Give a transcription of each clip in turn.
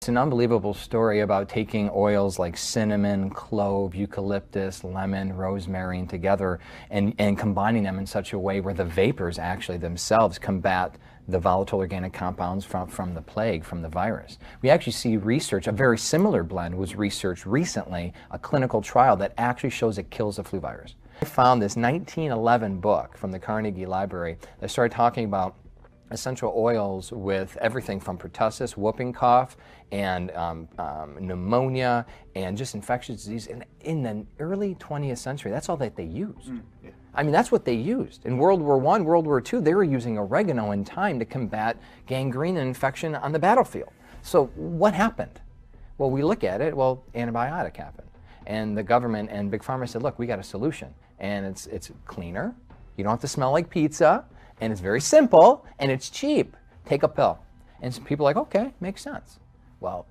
It's an unbelievable story about taking oils like cinnamon, clove, eucalyptus, lemon, rosemary together and combining them in such a way where the vapors actually themselves combat the volatile organic compounds from the plague, from the virus. We actually see research, a very similar blend was researched recently, a clinical trial that actually shows it kills the flu virus. I found this 1911 book from the Carnegie Library that started talking about essential oils with everything from pertussis, whooping cough, and pneumonia, and just infectious disease. And in the early 20th century, that's all that they used. Yeah. I mean, that's what they used. In World War I, World War II, they were using oregano in time to combat gangrene and infection on the battlefield. So what happened? Well, we look at it, well, antibiotic happened. And the government and Big Pharma said, look, we got a solution. And it's cleaner, you don't have to smell like pizza, and it's very simple, and it's cheap. Take a pill. And so people are like, okay, makes sense. Well,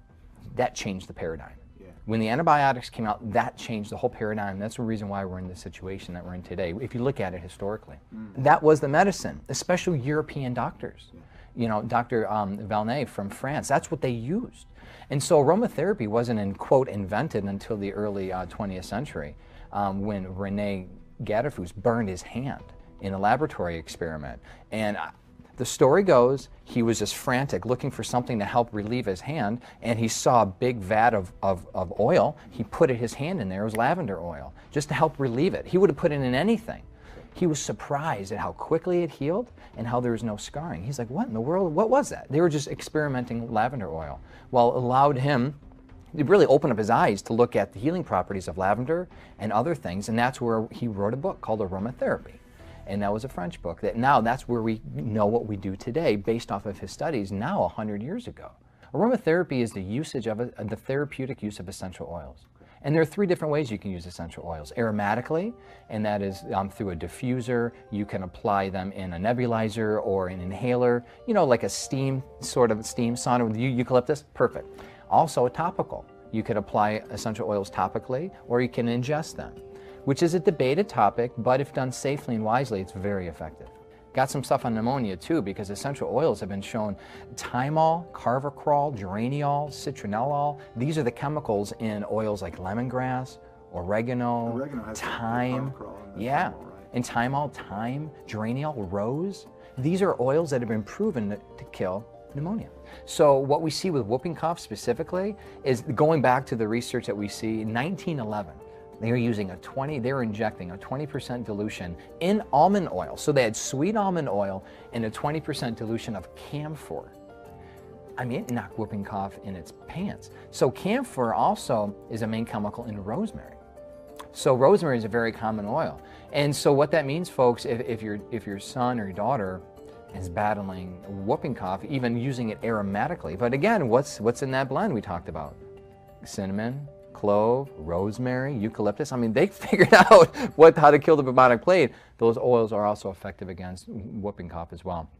that changed the paradigm. Yeah. When the antibiotics came out, that changed the whole paradigm. That's the reason why we're in the situation that we're in today, if you look at it historically. That was the medicine, especially European doctors. You know, Dr. Valnet from France, that's what they used. And so aromatherapy wasn't, quote, invented until the early 20th century when René Gadefus burned his hand in a laboratory experiment. And the story goes, he was just frantic looking for something to help relieve his hand, and he saw a big vat of oil. He put his hand in there, it was lavender oil, just to help relieve it. He would have put it in anything. He was surprised at how quickly it healed and how there was no scarring. He's like, what in the world, what was that? They were just experimenting lavender oil. Well, it allowed him, it really opened up his eyes to look at the healing properties of lavender and other things, and that's where he wrote a book called Aromatherapy. And that was a French book. That's where we know what we do today based off of his studies now 100 years ago. Aromatherapy is the usage of the therapeutic use of essential oils. And there are 3 different ways you can use essential oils. Aromatically, and that is through a diffuser. You can apply them in a nebulizer or an inhaler, you know, like a steam sauna with eucalyptus, perfect. Also a topical. You could apply essential oils topically, or you can ingest them, which is a debated topic, but if done safely and wisely, it's very effective. Got some stuff on pneumonia too, because essential oils have been shown, thymol, carvacrol, geraniol, citronellol. These are the chemicals in oils like lemongrass, oregano, Has thyme. Yeah. And thymol, thyme, geraniol, rose. These are oils that have been proven to kill pneumonia. So what we see with whooping cough specifically is going back to the research that we see in 1911. They were injecting a 20% dilution in almond oil. So they had sweet almond oil and a 20% dilution of camphor. I mean, it knocked whooping cough in its pants. So camphor also is a main chemical in rosemary. So rosemary is a very common oil. And so what that means, folks, if your son or your daughter is battling whooping cough, even using it aromatically. But again, what's in that blend we talked about? Cinnamon, clove, rosemary, eucalyptus. I mean, they figured out how to kill the bubonic plague. Those oils are also effective against whooping cough as well.